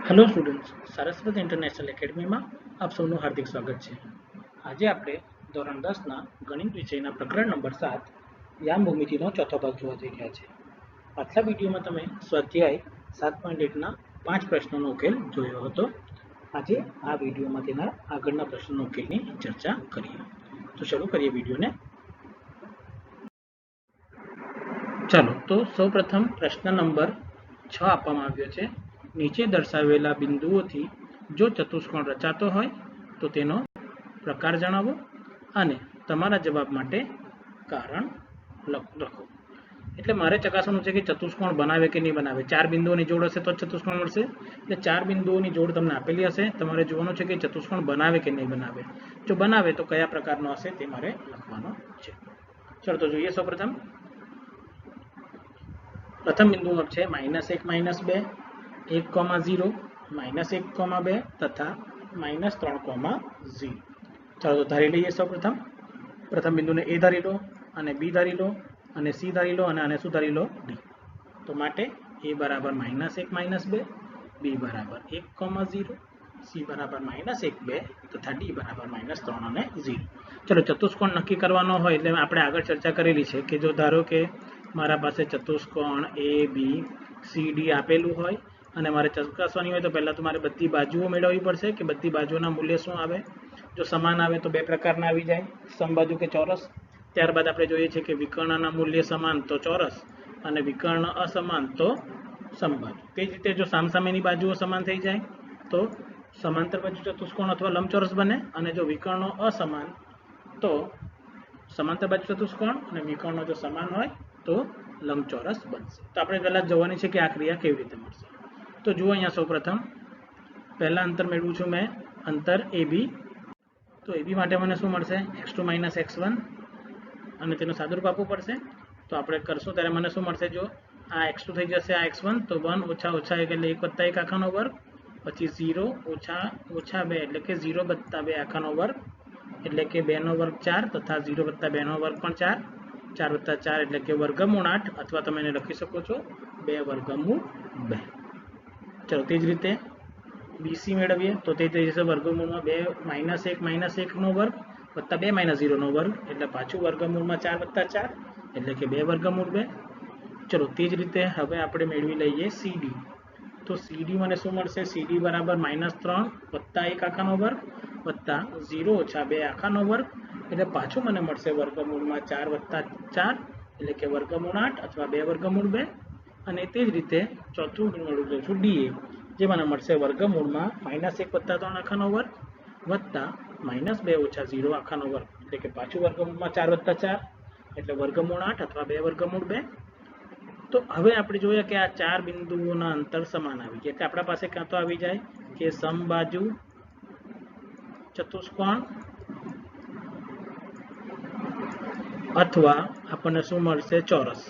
Hello students, Saraswati international academy में आप सबનું હાર્દિક સ્વાગત છે। આજે આપણે ધોરણ 10 ના ગણિત વિષયના પ્રકરણ નંબર 7 યામ ભૂમિતિનો ચોથો ભાગ જોવા જઈ રહ્યા છે। પાછલા વિડીયોમાં તમે સ્વાધ્યાય 7.1 ના 5 પ્રશ્નોનો ઉકેલ જોયો હતો। આજે આ વિડીયોમાં તેના આગળના પ્રશ્નોના ઉકેલની ચર્ચા કરીએ। તો શરૂ કરીએ વિડીયોને। ચાલો તો સૌપ્રથમ પ્રશ્ન નંબર 6 આપવામાં આવ્યો છે। નીચે દર્શાવેલા બિંદુઓથી જો ચતુષ્કોણ રચાતો હોય તો તેનો પ્રકાર જણાવો અને તમારા જવાબ માટે કારણ લખો। એટલે મારે ચકાસવાનું છે કે ચતુષ્કોણ બનાવે કે નહીં બનાવે। 4 બિંદુઓની જોડ હશે તો ચતુષ્કોણ મળશે। એટલે 4 બિંદુઓની જોડ તમને આપેલી હશે, તમારે જોવાનું છે કે ચતુષ્કોણ બનાવે કે નહીં બનાવે। જો બનાવે તો કયા પ્રકારનો હશે તે મારે લખવાનો છે। ચાલો તો જોઈએ। સૌપ્રથમ પ્રથમ બિંદુ છે -1 -2 1,0 -1,2 તથા -3,0। ચાલો તો ધારી લઈએ। સૌપ્રથમ પ્રથમ બિંદુને A ધારી લો અને B ધારી લો અને C ધારી લો અને આને શું ધારી લો D। તો માટે A બરાબર -1 -2, B બરાબર 1,0, C બરાબર -1 2 તથા D બરાબર -3 અને 0। ચલો ચતુષ્કોણ નક્કી કરવાનો હોય એટલે આપણે આગળ ચર્ચા કરેલી છે કે જો ધારો કે મારા પાસે ચતુષ્કોણ A B C D આપેલું હોય અને મારે ચકાસવાની હોય તો પહેલાં તો મારે બધી બાજુઓ મેળવવી પડશે કે બધી બાજુઓના મૂલ્ય શું આવે। જો સમાન આવે તો બે પ્રકારના આવી જાય, સમબાજુ કે ચોરસ। ત્યારબાદ આપણે જોઈએ છીએ કે વિકર્ણના મૂલ્ય સમાન તો ચોરસ અને વિકર્ણ અસમાન તો સમબાજુ। તે જ રીતે જો સામસામેની બાજુઓ સમાન થઈ જાય તો સમાંતર બાજુ ચતુષ્કોણ અથવા લંબચોરસ બને અને જો વિકર્ણો અસમાન તો સમાંતર બાજુ ચતુષ્કોણ અને વિકર્ણો જો સમાન હોય તો લંબચોરસ બનશે। તો આપણે પહેલાં જોવાની છે કે આ ક્રિયા કેવી રીતે મળશે। તો જુઓ અહીંયા સૌપ્રથમ પહેલા અંતર મેળવું છું મેં, અંતર AB। તો AB માટે મને શું મળશે x2 - x1 અને તેનું સાદુરૂપ આપવું પડશે। તો આપણે કરશું ત્યારે મને શું મળશે, જો આ x2 થઈ જશે આ x1 તો 1 - - 1 એટલે 1 + 1 આખાનો વર્ગ, પછી 0 - - 2 એટલે કે 0 + 2 આખાનો વર્ગ એટલે કે 2 નો વર્ગ 4 તથા 0 + 2 નો વર્ગ પણ 4, 4 + 4 એટલે કે વર્ગમૂળ 8 અથવા તમે એને લખી શકો છો 2 વર્ગમૂળ 2। ચલો તે જ રીતે BC મેળવીએ તો તે થઈ જશે વર્ગમૂળમાં 2 - 1 - 1 નો વર્ગ વત્તા 2 - 0 નો વર્ગ એટલે પાછું વર્ગમૂળમાં 4 + 4 એટલે કે 2 વર્ગમૂળ 2। ચલો તે જ રીતે હવે આપણે મેળવી લઈએ CD। તો CD મને શું મળશે, CD બરાબર -3 + 1 આખાનો વર્ગ વત્તા 0 - 2 આખાનો વર્ગ એટલે પાછું મને મળશે વર્ગમૂળમાં 4 + 4 એટલે કે વર્ગમૂળ 8 અથવા 2 વર્ગમૂળ 2। અને તે જ રીતે ચોથું મેળવું છું DA, જે મને મળશે વર્ગમૂળમાં -1 + 3 આખાનો વર્ગ વત્તા -2 - 0 આખાનો વર્ગ એટલે કે પાછું વર્ગમૂળમાં 4 + 4 એટલે વર્ગમૂળ 8 અથવા 2 વર્ગમૂળ 2। તો હવે આપણે જોઈએ કે આ 4 બિંદુઓના અંતર સમાન આવી ગયા એટલે આપણા પાસે કાં તો આવી જાય કે સમબાજુ ચતુષ્કોણ અથવા આપણને શું મળશે ચોરસ।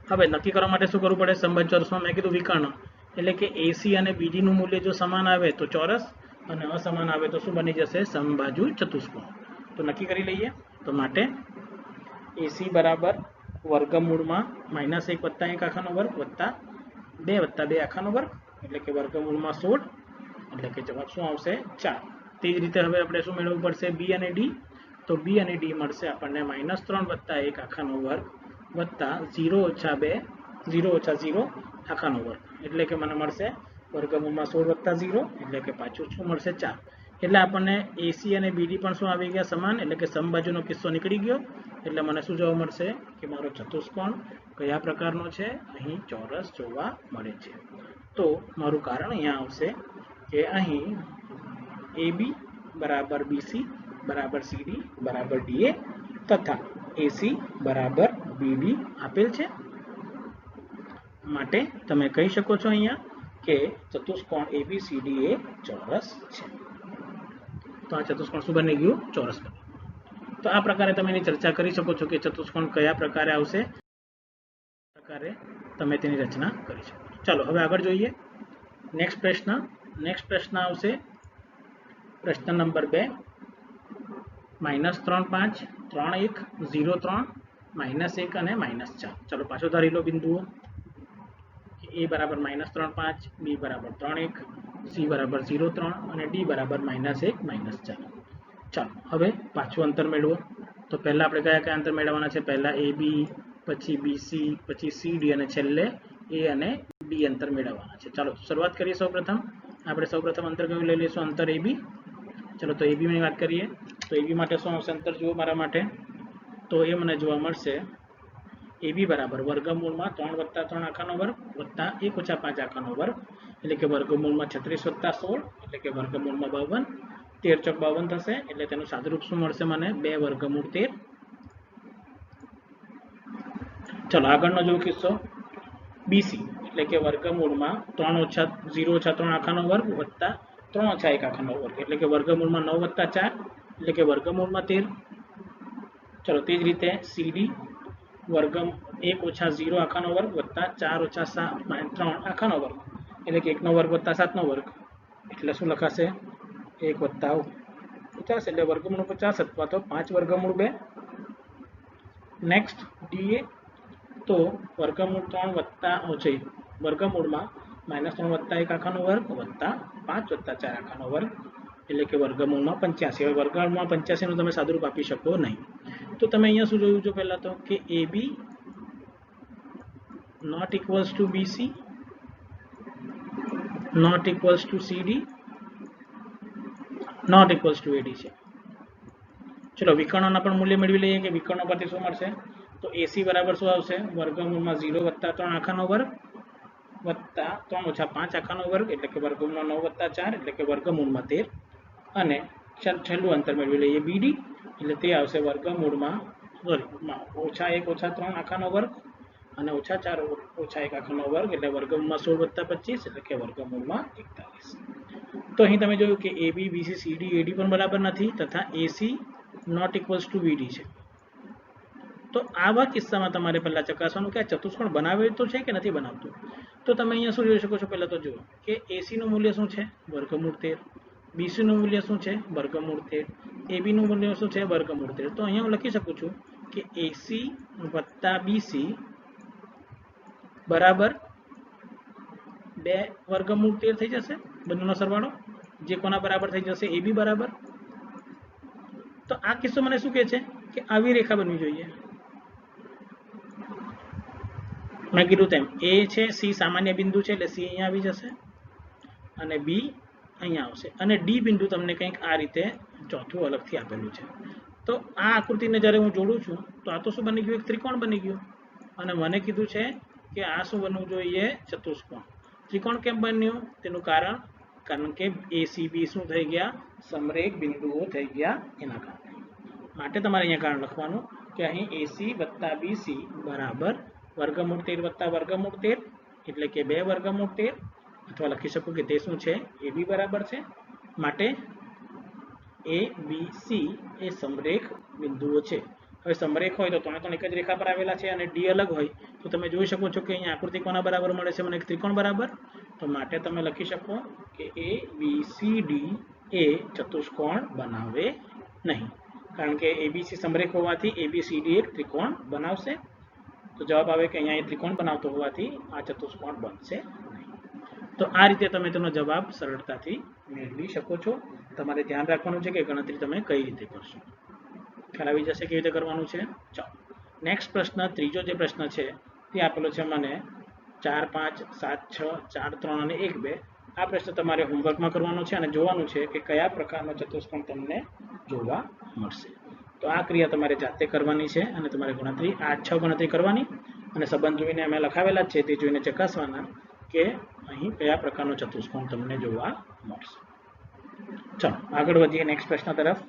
હવે નક્કી કરવા માટે શું કરવું પડે, સમબાજુ ચોરસમાં મેં કીધું વિકર્ણ એટલે કે AC અને BD નું મૂલ્ય જો સમાન આવે તો ચોરસ અને અસમાન આવે તો શું બની જશે સમબાજુ ચતુષ્કોણ। તો નક્કી કરી લઈએ। તો માટે AC બરાબર વર્ગમૂળમાં -1 + 1 આખાનો વર્ગ વત્તા 2 + 2 આખાનો વર્ગ એટલે કે વર્ગમૂળમાં 16 એટલે કે જવાબ શું આવશે 4। તે જ રીતે હવે આપણે શું મેળવવું પડશે B અને D। તો B અને D મળશે આપણને -3 + 1 આખાનો વર્ગ વત્તા 0 - 0 આખાનો વર્ગ એટલે કે મને મળશે વર્ગમૂળમાં 16 + 0 એટલે કે પાછું શું મળશે 4। એટલે આપણને AC અને BD પણ શું આવી ગયા સમાન એટલે કે સમબાજુનો કિસ્સો નીકળી ગયો એટલે મને શું જોવા મળશે કે મારો ચતુષ્કોણ કયા પ્રકારનો છે, અહીં ચોરસ જોવા મળે છે। તો મારું કારણ અહીંયા આવશે કે અહીં AB બરાબર BC બરાબર CD બરાબર DA તથા AC બરાબર BD આપેલ છે। માટે તમે કહી શકો છો અહીંયા કે ચતુષ્કોણ ABCD એ ચોરસ છે। તો આ ચતુષ્કોણ શું બની ગયું ચોરસ બની ગયું। તો આ પ્રકારે તમે એની ચર્ચા કરી શકો છો કે ચતુષ્કોણ કયા પ્રકારે આવશે, પ્રકારે તમે તેની રચના કરી શકો છો। ચાલો હવે આગળ જોઈએ। નેક્સ્ટ પ્રશ્ન આવશે પ્રશ્ન નંબર 2 -3 5 3 1 0 3 -1 અને -4। ચલો પાછો ધારી લો બિંદુઓ। ए बराबर -3.5, बी बराबर 3.1, सी बराबर 0.3 અને डी बराबर -1 -4। ચાલો હવે પાછું અંતર મેળવો। તો પહેલા આપણે કયા કયા અંતર મેળવવાના છે? પહેલા એ બી, પછી બીસી, પછી સી ડી અને છેલ્લે એ અને ડી અંતર મેળવવાના છે। ચાલો શરૂઆત કરીએ। સૌપ્રથમ આપણે સૌપ્રથમ અંતર કયું લઈ લઈશું? અંતર એ બી। ચલો તો એ બી ની વાત કરીએ તો એ બી માટે શું આવશે અંતર? જુઓ મારા માટે, તો એ મને જોવા મળશે એ બી બરાબર વર્ગમૂળમાં 3 + 3 આખાનો વર્ગ વત્તા 1 - 5 આખાનો વર્ગ, એટલે કે વર્ગમૂળમાં 36 + 16, એટલે કે વર્ગમૂળમાં 52, 13 ચોક 52 થશે, એટલે તેનું સાદુરૂપ શું મળશે મને? 2 વર્ગમૂળ 13। ચલો આગળનો જો કિસ્સો બીસી, એટલે કે વર્ગમૂળમાં 3 - 0 - 3 આખાનો વર્ગ વત્તા 3 - 1 આખાનો વર્ગ, એટલે કે વર્ગમૂળમાં 9 + 4, એટલે કે વર્ગમૂળમાં 13। ચલો તે જ રીતે સીડી વર્ગ 1 - 0 આખાનો વર્ગ વત્તા 4 - 3 આખાનો વર્ગ, એટલે કે 1 નો વર્ગ વત્તા 7 નો વર્ગ, એટલે શું લખાશે? 1 + 50, એટલે વર્ગમૂળ 50 અથવા તો 5 વર્ગમૂળ 2। નેક્સ્ટ ડીએ, તો વર્ગમૂળ 3 વત્તા વર્ગમૂળમાં -3 + 1 આખાનો વર્ગ વત્તા 5 + 4 આખાનો વર્ગ, એટલે કે વર્ગમૂળમાં 85। હવે વર્ગમૂળમાં 85 નું તમે સાદુરૂપ આપી શકો નહીં, તો તમે અહીંયા શું જોયું છો? પહેલા તો કે A B not equals to BC not equals to CD not equals to AD છે। ચલો વિકર્ણોના પણ મૂલ્ય મેળવી લઈએ કે વિકર્ણો પરથી શું મળશે? તો એસી બરાબર શું આવશે? વર્ગમૂળમાં 0 + 3 આખાનો વર્ગ વત્તા 3 - 5 આખાનો વર્ગ, એટલે કે વર્ગમૂળમાં 9 + 4, એટલે કે વર્ગમૂળમાં 13। અને છેલ્લું અંતર મેળવી લઈએ બીડી, એટલે તે આવશે વર્ગમૂળમાં -1 - 3 આખાનો વર્ગ અને -4 - 1 આખાનો વર્ગ, એટલે વર્ગમૂળમાં 16 + 25, એટલે કે વર્ગમૂળમાં 41। તો અહીં તમે જોયું કે એ બી, બીસી, સીડી, એડી પણ બરાબર નથી તથા એસી નોટ ઇક્વલ્સ ટુ બીડી છે। તો આવા કિસ્સામાં તમારે પહેલા ચકાસવાનું કે આ ચતુષ્કોણ બનાવે તો છે કે નથી બનાવતું। તો તમે અહીંયા શું જોઈ શકો છો? પહેલા તો જુઓ કે એસી નું મૂલ્ય શું છે? વર્ગમૂળ 13। બીસી નું મૂલ્ય શું છે? વર્ગમૂળ 13। એબી નું મૂલ્ય શું છે? વર્ગમૂળ 13। તો અહીંયા હું લખી શકું છું કે એસી વત્તા બીસી બરાબર 2 વર્ગમૂળ 13 થઈ જશે, બંનેનો સરવાળો, જે કોના બરાબર થઈ જશે? એ બી બરાબર। તો આ કિસ્સો મને શું કહે છે કે આવી રેખા બનવી જોઈએ। મેં કીધું તેમ એ છે સી સામાન્ય બિંદુ છે, એટલે સી અહીંયા આવી જશે અને બી અહીંયા આવશે, અને ડી બિંદુ તમને કંઈક આ રીતે ચોથું અલગથી આપેલું છે। તો આ આકૃતિને જ્યારે હું જોડું છું તો આ તો શું બની ગયું? એક ત્રિકોણ બની ગયું, અને મને કીધું છે કે આ શું બનવું જોઈએ? ચતુષ્કોણ। ત્રિકોણ કેમ બન્યું? તેનું કારણ કે એસીબી શું થઈ ગયા? સમરેખ બિંદુઓ થઈ ગયા, એના કારણે। માટે તમારે અહીંયા કારણ લખવાનું કે અહીં એસી વત્તા બીસી બરાબર વર્ગમૂળ 13 વત્તા વર્ગમૂળ 13, એટલે કે 2 વર્ગમૂળ 13, અથવા લખી શકો કે તે શું છે? એ બી બરાબર છે। માટે એ બી સી એ સમરેખ બિંદુઓ છે। હવે સમરેખ હોય તો ત્રણે એક જ રેખા પર આવેલા છે અને ડી અલગ હોય તો તમે જોઈ શકો છો કે અહીંયા આકૃતિ કોના બરાબર મળે છે? મને એક ત્રિકોણ બરાબર। તો માટે તમે લખી શકો કે એ બી સી ડી એ ચતુષ્કોણ બનાવે નહીં, કારણ કે એબીસી સમરેખ હોવાથી એબીસીડી એક ત્રિકોણ બનાવશે। તો જવાબ આવે કે અહીંયા એ ત્રિકોણ બનાવતો હોવાથી આ ચતુષ્કોણ બનશે નહીં। તો આ રીતે તમે તેનો જવાબ સરળતાથી મેળવી શકો છો। તમારે ધ્યાન રાખવાનું છે કે ગણતરી તમે કઈ રીતે કરશો, ખ્યાલ આવી જશે કેવી રીતે કરવાનું છે। ચાલો નેક્સ્ટ પ્રશ્ન, ત્રીજો જે પ્રશ્ન છે તે આપેલો છે મને 4, 5, 7, 6, 4, 3 અને 1, 2। આ પ્રશ્ન તમારે હોમવર્કમાં કરવાનો છે અને જોવાનું છે કે કયા પ્રકારનો ચતુષ્કોણ તમને જોવા મળશે। તો આ ક્રિયા તમારે જાતે કરવાની છે અને તમારે ગણતરી 8, 6 ગણતરી કરવાની, અને સંબંધ જોઈને અમે લખાવેલા જ છે તે જોઈને ચકાસવાના કે અહીં કયા પ્રકારનો ચતુષ્કોણ તમને જોવા મળશે। ચાલો આગળ વધીએ નેક્સ્ટ પ્રશ્ન તરફ।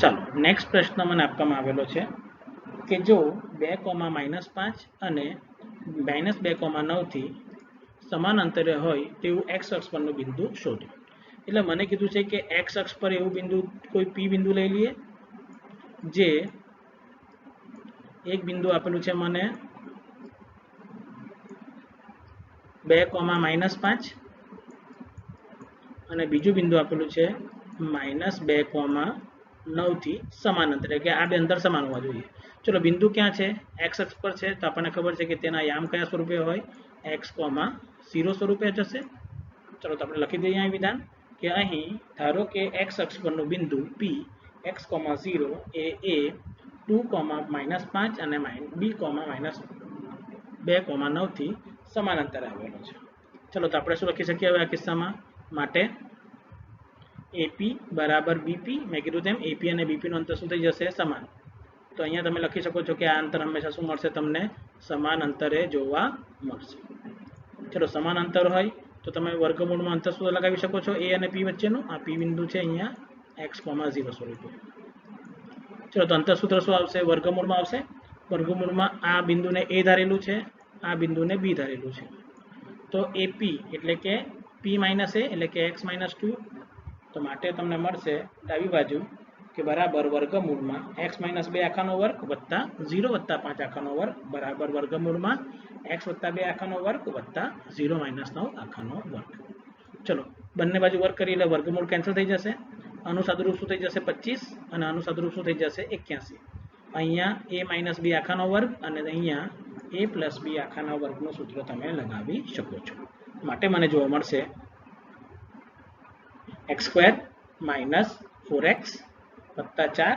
ચાલો નેક્સ્ટ પ્રશ્ન મને આપવામાં આવેલો છે કે જો 2, -5 અને -2, 9 થી સમાન અંતરે હોય તેવું x અક્ષ પરનું બિંદુ શોધો। એટલે મને કીધું છે કે x અક્ષ પર એવું બિંદુ કોઈ p બિંદુ લઈ લઈએ, જે એક બિંદુ આપેલું છે મને 2, -5 અને બીજું બિંદુ આપેલું છે -2, 9 થી સમાન અંતરે, કે આ બે અંતર સમાન હોવા જોઈએ. ચલો બિંદુ ક્યાં છે? x અક્ષ પર છે, તો આપણને ખબર છે કે તેના યામ કયા સ્વરૂપે હોય? x, 0 સ્વરૂપે જશે. ચલો તો આપણે લખી દઈએ અહીં વિધાન કે અહીં ધારો કે x અક્ષ પરનું બિંદુ p x, 0 એ 2, -5 અને b, -2, 9 થી સમાન અંતરે આવેલો છે. ચલો તો આપણે શું લખી શકીએ હવે આ કિસ્સામાં? માટે AP બરાબર BP, મેં કીધું તેમ AP અને BP નું અંતર શું થઈ જશે? સમાન. તો અહીંયા તમે લખી શકો છો કે આ અંતર હંમેશા શું મળશે તમને? સમાન અંતરે જોવા મળશે. ચલો સમાન અંતર હોય તો તમે વર્ગમૂળમાં અંતર શું લગાવી શકો છો? A અને P વચ્ચેનું. આ P બિંદુ છે અહીંયા x, 0 સ્વરૂપે. ચલો તો અંતર સૂત્ર શું આવશે? વર્ગમૂળમાં આવશે. વર્ગમૂળમાં આ બિંદુને A ધારેલું છે, આ બિંદુને B ધારેલું છે. તો AP એટલે કે P - A એટલે કે x - 2. તો માટે તમને મળશે ડાબી બાજુ કે બરાબર વર્ગમૂળમાં x - 2 આખાનો વર્ગ વત્તા 0 + 5 આખાનો વર્ગ બરાબર વર્ગમૂળમાં x + 2 આખાનો વર્ગ વત્તા 0 - 9 આખાનો વર્ગ. ચલો બંને બાજુ વર્ગ કરી એટલે વર્ગમૂળ કેન્સલ થઈ જશે. અનુસાદરૂપ શું થઈ જશે? 25 અને અનુસાદરૂપ શું થઈ જશે? 81. અહીંયા a - b આખાનો વર્ગ અને અહીંયા a + b આખાના વર્ગનું સૂત્ર તમે લગાવી શકો છો. માટે મને જોવા મળશે x² - 4x + 4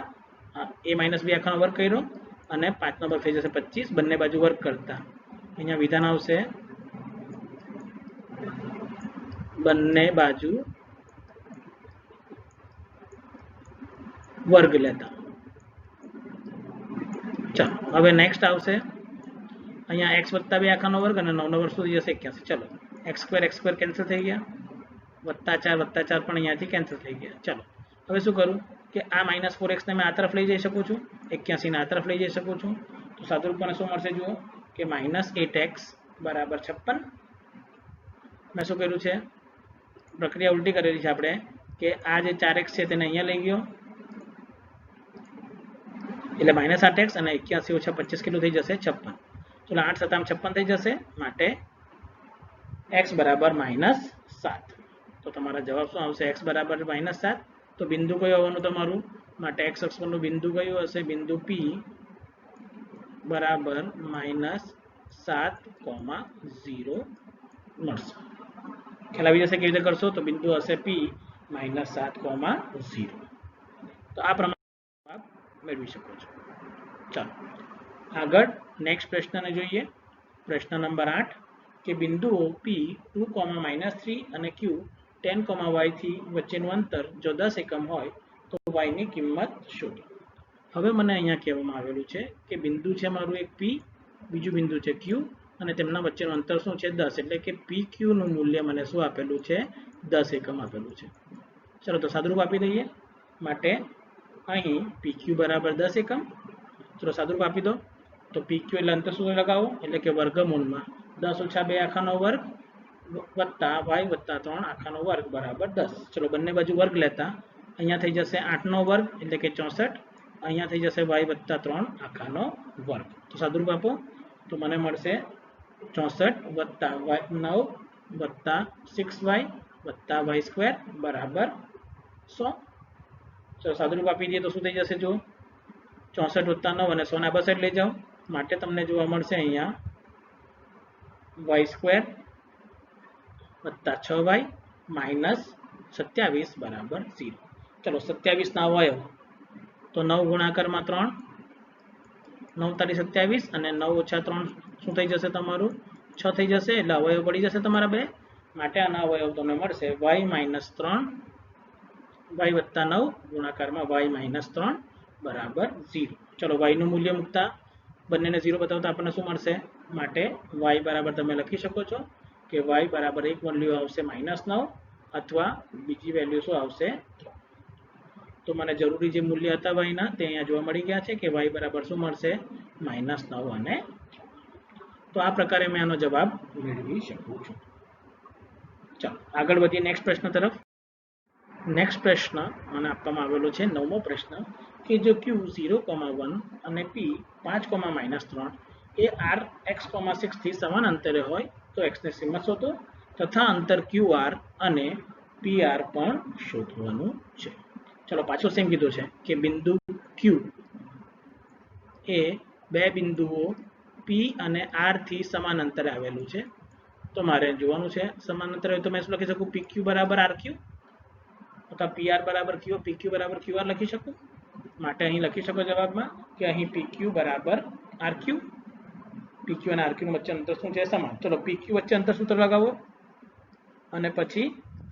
a - b આખાનો વર્ગ કર્યો અને 5 નો વર્ગ થઈ જશે 25. બંને બાજુ વર્ગ કરતા અહીંયા વિધાન આવશે બંને બાજુ વર્ગ લેતા. ચાલો હવે નેક્સ્ટ આવશે અહીંયા x + 2 આખાનો વર્ગ અને 9 નો વર્ગ શું થઈ જશે? 81. ચલો x² કેન્સલ થઈ ગયા, +4 પણ અહીંયાથી કેન્સલ થઈ ગયા. ચાલો હવે શું કરું કે આ -4x ને મેં આ તરફ લઈ જઈ શકું છું, 81 ને આ તરફ લઈ જઈ શકું છું. તો સાદુરૂપને શું મળશે? જુઓ કે -8x બરાબર 56. મેં શું કર્યું છે? પ્રક્રિયા ઉલટી કરેલી છે આપણે કે આ જે 4x છે તેને અહીંયા લઈ ગયો એટલે -8x અને 81 - 25 કેટલું થઈ જશે? 56. ચલો 8 × 7 = 56 થઈ જશે. માટે x બરાબર -7. તો તમારા જવાબ શું આવશે? x બરાબર -7. તો બિંદુ કયું આવવાનું તમારું? માટે x અક્ષ પરનું બિંદુ કયું હશે? બિંદુ P બરાબર -7,0 મળશે. ખ્યાલ આવી જશે કેવી રીતે કરશો? તો બિંદુ હશે P -7,0. તો આ પ્રમાણે જવાબ મેળવી શકો છો. ચાલો આગળ નેક્સ્ટ પ્રશ્નને જોઈએ. પ્રશ્ન નંબર 8 કે બિંદુઓ P 2, -3 અને Q 10, y થી વચ્ચેનું અંતર જો 10 એકમ હોય તો y ની કિંમત શોધો. હવે મને અહીંયા કહેવામાં આવેલું છે કે બિંદુ છે મારું એક P, બીજું બિંદુ છે Q અને તેમના વચ્ચેનું અંતર શું છે? 10. એટલે કે PQ નું મૂલ્ય મને શું આપેલું છે? 10 એકમ આપેલું છે. ચલો તો સાદુરૂપ આપી દઈએ. માટે અહીં PQ બરાબર 10 એકમ. ચલો સાદુરૂપ આપી દો. તો PQ એટલે અંતર શું લગાવો? એટલે કે વર્ગમૂળમાં 10 - 2 આખાનો વર્ગ વત્તા y + 3 આખાનો વર્ગ બરાબર 10. ચલો બંને બાજુ વર્ગ લેતા અહીંયા થઈ જશે 8 નો વર્ગ એટલે કે 64. અહીંયા થઈ જશે y + 3 આખાનો વર્ગ. તો સાદુરૂપ આપો તો મને મળશે 64 + 9 + 6y + y² બરાબર 100. ચલો સાદુરૂપ આપી દઈએ તો શું થઈ જશે? જુઓ 64 + 9 અને 100 ના બસેટ લઈ જાઓ. માટે તમને જોવા મળશે અહીંયા y² + 6y - 27 બરાબર 0. ચલો 27 ના અવયવ તો 9 ગુણાકારમાં 3, 9 × 27 અને 9 - 3 શું થઈ જશે? તમારું 6 થઈ જશે. એટલે અવયવ પડી જશે તમારા બે. માટે આના અવયવ તમને મળશે y - 3 y + 9 ગુણાકારમાં y - 3 બરાબર 0. ચલો y નું મૂલ્ય મૂકતા બંનેને 0 બતાવતા આપણને શું મળશે? માટે y બરાબર તમે લખી શકો છો કે y બરાબર એક વેલ્યુ આવશે -9 અથવા બીજી વેલ્યુ શું આવશે? તો મને જરૂરી જે મૂલ્ય હતા y ના તે અહીંયા જોવા મળી ગયા છે કે y બરાબર શું મળશે? -9 અને 3. તો આ પ્રકારે મેં આનો જવાબ મેળવી શકું છું. ચાલો આગળ વધીએ નેક્સ્ટ પ્રશ્ન તરફ. નેક્સ્ટ પ્રશ્ન મને આપવામાં આવેલો છે 9મો પ્રશ્ન કે જો Q 0, 1 અને P 5, -3 એ R x, 6 થી સમાન અંતરે હોય તો x ની કિંમત શોધો તથા અંતર QR અને PR પણ શોધવાનું છે. चलो पाछो सेम कीधुं छे कि बिंदु क्यू ए बे बिंदुओ पी अने आर थी समान अंतरे आवेलुं छे। तो मारे जोवानुं छे समान अंतरे तो मैं शुं लखी शकूं पी क्यू बराबर आर क्यू अथवा पी आर बराबर क्यू पी क्यू बराबर क्यू आर लखी शकूं। माटे अहीं लखी शको जवाबमां कि अहीं पी क्यू बराबर आर क्यू। पी क्यू अने आर क्यू वच्चे अंतर शुं छे समान। चलो पी क्यू वच्चे अंतर सूत्र लगावो अने पछी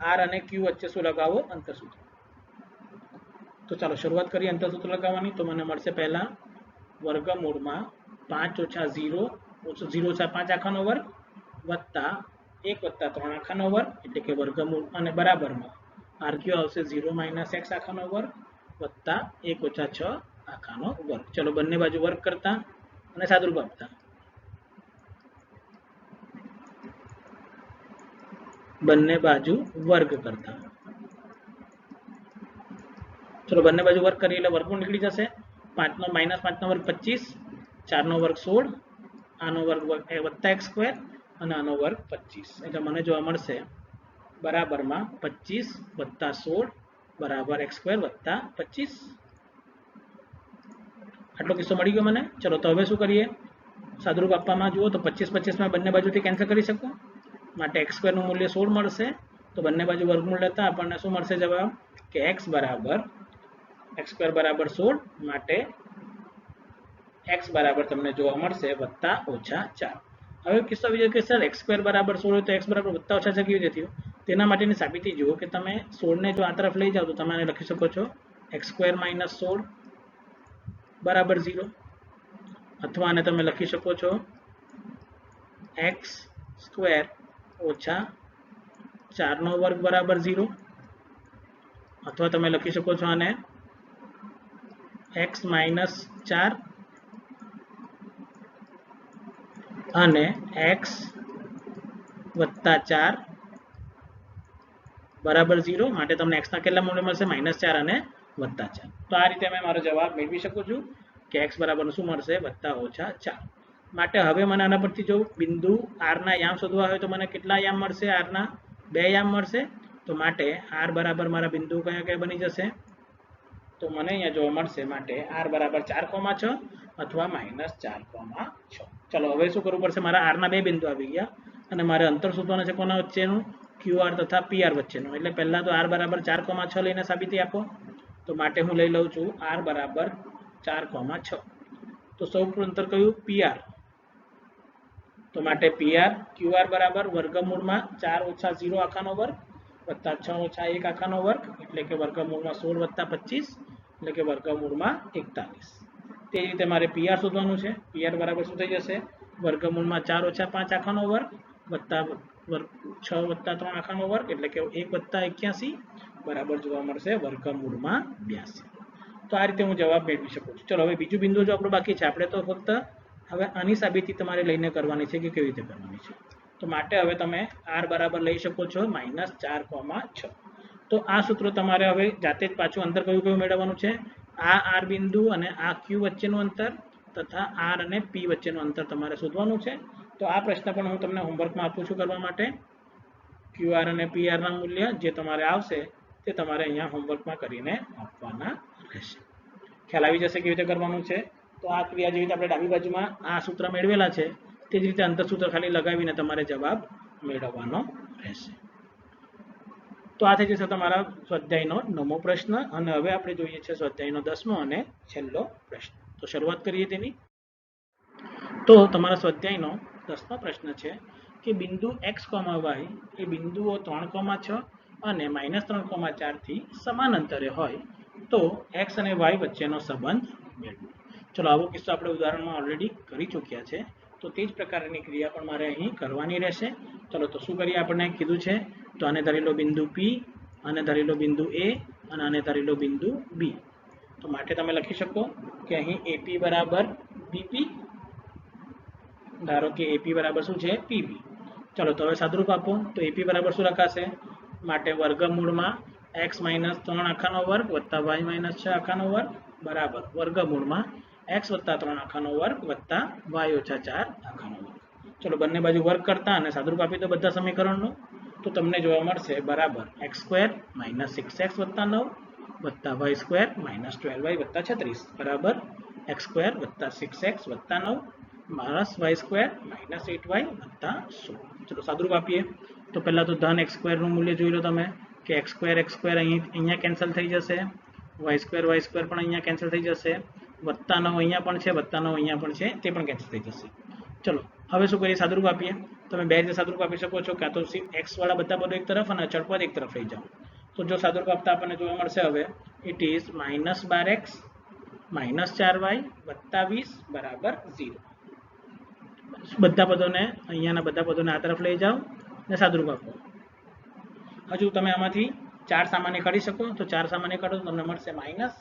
आर अने क्यू वच्चे शुं लगावो अंतर सूत्र। तो चलो शुरुआत करिए अंतर सूत्र लगाववानी। तो मने मळशे पहेला वर्गमूळमां 5 - 0 0 - 5 आखानो वर्ग वत्ता 1 + 3 आखानो वर्ग एटले के वर्गमूळ अने बराबरमां आर क्यू आवशे 0 - x आखानो वर्ग वत्ता 1 - 6 आखानो वर्ग। चलो बंने बाजू वर्ग करता अने सादुरूप आपता बंने बाजू वर्ग करता। चलो बंने बाजू वर्ग करिए એટલે વર્ગમૂળ નીકળી જશે। 5 નો -5 નો વર્ગ 25 4 નો વર્ગ 16 આનો વર્ગ વત્તા x² અને આનો વર્ગ 25 એટલે મને જોવા મળશે બરાબરમાં 25 + 16 બરાબર x² + 25। આટલો કિસ્સો મળી ગયો મને। ચલો તો હવે શું કરીએ સાદુરૂપ આપવામાં જુઓ તો 25 25 માં બંને બાજુથી કેન્સલ કરી શકું માટે x² નું મૂલ્ય 16 મળશે। તો બંને બાજુ વર્ગમૂળ લેતા આપણને શું મળશે જવાબ કે x² બરાબર 16 માટે x બરાબર તમને જોવા મળશે +- 4। હવે કિસ્સો બીજો કે સર x² બરાબર 16 તો x બરાબર +- 4 કેવી રીતે થયું તેના માટેની સાબિતી જુઓ કે તમે 16 ને જો આ તરફ લઈ જાઓ તો તમે આને લખી શકો છો x² - 16 बराबर 0 अथवा आने तमे लखी शको छो x² - 4 નો વર્ગ बराबर 0 अथवा तमे लखी शको छो आने x - 4 અને x + 4 बराबर 0 માટે તમને x ના કેટલા મૂલ્ય મળશે -4 અને +4। तो आ रीते मैं मारो जवाब मेळवी शकું છું કે x बराबर શું મળશે +- 4। માટે હવે મને આના પરથી જો બિંદુ r ના યામ શોધવા હોય તો મને કેટલા યામ મળશે r ના 2 યામ મળશે। તો માટે r બરાબર મારા બિંદુ કયા કયા બની જશે તો મને અહીંયા જોવા મળશે માટે r બરાબર 4,6 અથવા -4,6। ચલો હવે શું કરવું પડશે મારા r ના બે બિંદુ આવી ગયા અને મારે અંતર શોધવાનું છે કોના વચ્ચેનું qr તથા pr વચ્ચેનું। એટલે પહેલા તો r બરાબર 4,6 લઈને સાબિતી આપો। तो माटे हूँ लई लઉં છું r बराबर 4,6। तो सौप्रथम अंतर कयुं pr। तो माटे pr qr बराबर वर्गमूळमां 4 - 0 आखानो वर्ग वत्ता 6 - 1 आखानो वर्ग એટલે કે વર્ગમૂળમાં 16 + 25 એટલે કે વર્ગમૂળમાં 41। તે જ રીતે મારે pr શોધવાનું છે। pr બરાબર શું થઈ જશે વર્ગમૂળમાં 4 - 5 આખાનો વર્ગ વત્તા 6 + 3 આખાનો વર્ગ એટલે કે 1 + 81 बराबर जोवा मळशे वर्गमूळमां 82। तो आ रीते हूँ जवाब मेळवी शकું છું। चलो हवे बीजું बिंदु जो आपणो बाकी छे आपणे तो फक्त हवे आनी साबिती तमारे लईने करवानी छे के केवी रीते करवानी छे। तो माटे हवे तमे r बराबर लई शको छो -4,6। तो आ सूत्र तमारे हवे जाते ज पाछुं अंतर कयुं कयुं मेळववानुं छे आ r बिंदु अने आ q वच्चेनुं अंतर तथा r अने p वच्चेनुं अंतर तमारे शोधवानुं छे। तो आ प्रश्न पण हुं तमने होमवर्कमां आपुं छुं करवा माटे qr अने pr ना मूल्य जे तमारे आवशे ते तमारे अहींया होमवर्कमां करीने आपवाना रहेशे। ख्याल आवी जशे केवी रीते करवानुं छे। तो आ क्रिया जेवी रीते आपणे डाबी बाजुमां आ सूत्र मेळवेला छे ते ज रीते अंतर सूत्र खाली लगावीने तमारे जवाब मेळवવાનો रहेशे। तो आ थई जशे तमारा स्वाध्यायनो 9मो प्रश्न अने हवे आपणे जोईए छे स्वाध्यायनो 10मो अने छेल्लो प्रश्न। तो शरूआत करीए तेनी। तो तमारा स्वाध्यायनो 10मो प्रश्न छे कि बिंदु x, y ए बिंदुओ 3,6 અને -3,4 થી સમાન અંતરે હોય તો x અને y વચ્ચેનો સંબંધ મેળવો। ચલો આવો કિસ્સો આપણે ઉદાહરણમાં ઓલરેડી કરી ચૂક્યા છે। તો તે જ પ્રકારની ક્રિયા પણ મારે અહીં કરવાની રહેશે। ચલો તો શું કરીએ આપણને કીધું છે તો આને ધરી લો બિંદુ p અને ધરી લો બિંદુ a અને આને ધરી લો બિંદુ b। તો માટે તમે લખી શકો કે અહીં AP બરાબર BP ધારો કે AP બરાબર શું છે PB। ચલો તો હવે સાદુરૂપ આપો તો AP બરાબર શું લખાશે माटे वर्गमूळमां x - 3 आखानो वर्ग वत्ता y - 6 आखानो वर्ग बराबर वर्गमूळमां x + 3 आखानो वर्ग वत्ता y - 4 आखानो वर्ग। चलो बंने बाजू वर्ग करता अने सादुरूप आपी दो बधा समीकरणनुं तो तमने जोवा मळशे बराबर x² - 6x + 9 વત્તા વાય સ્ક્વેર માઇનસ 12y વત્તા 36 બરાબર એક્સ સ્ક્વેર વત્તા 6x વત્તા 9 minus Y square minus 8y વત્તા 16. ચલો સાદુરૂપ આપીએ તો પહેલા તો ધન એક્સ સ્ક્વેરનું મૂલ્ય જોઈ લો તમે કે એક્સ સ્ક્વેર અહીંયા કેન્સલ થઈ જશે, વાય સ્ક્વેર પણ અહીંયા કેન્સલ થઈ જશે, વત્તા 9 અહીંયા પણ છે, વત્તા 9 અહીંયા પણ છે, તે પણ કેન્સલ થઈ જશે. ચલો હવે શું કરીએ, સાદુરૂપ આપીએ. તમે બે રીતે સાદુરૂપ આપી શકો છો, કાં તો એક્સ વાળા બધા પદો એક તરફ અને અચળ પદ એક તરફ લઈ જાઓ. તો જો સાદુરૂપ આપતા આપણને જોવા મળશે હવે it is minus 12x minus 4y વત્તા 20 બરાબર 0. બધા પદોને અહીંયાના બધા પદોને આ તરફ લઈ જાઓ અને સાદુરૂપ આપો. હજુ તમે આમાંથી 4 સામાન્ય કાઢી શકો તો 4 સામાન્ય કાઢો તો તમને મળશે માઇનસ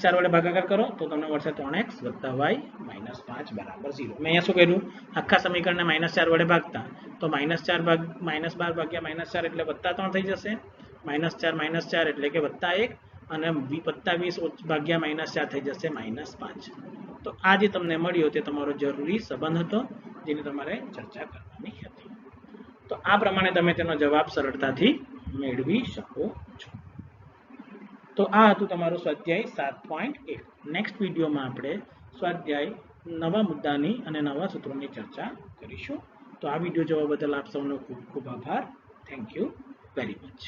4 વડે ભાગાકાર કરો તો તમને મળશે 3x વત્તા y માઇનસ 5 બરાબર 0. મેં અહીંયા શું કર્યું, આખા સમીકરણને -4 વડે ભાગતા તો -4 ભાગ્યા -4 એટલે વત્તા 3 થઈ જશે, -4 એટલે કે વત્તા 1 અને વત્તા 20 ભાગ્યા -4 થઈ જશે -5. તો આ જે તમને મળ્યો તે તમારો જરૂરી સંબંધ હતો જેની તમારે ચર્ચા કરવાની હતી. તો આ પ્રમાણે તમે તેનો જવાબ સરળતાથી મેળવી શકો છો. તો આ હતું તમારું સ્વાધ્યાય 7.1. નેક્સ્ટ વિડીયોમાં આપણે સ્વાધ્યાય નવા મુદ્દાની અને નવા સૂત્રોની ચર્ચા કરીશું. તો આ વિડીયો જોવા બદલ આપ સૌનો ખૂબ ખૂબ આભાર. Thank you very much.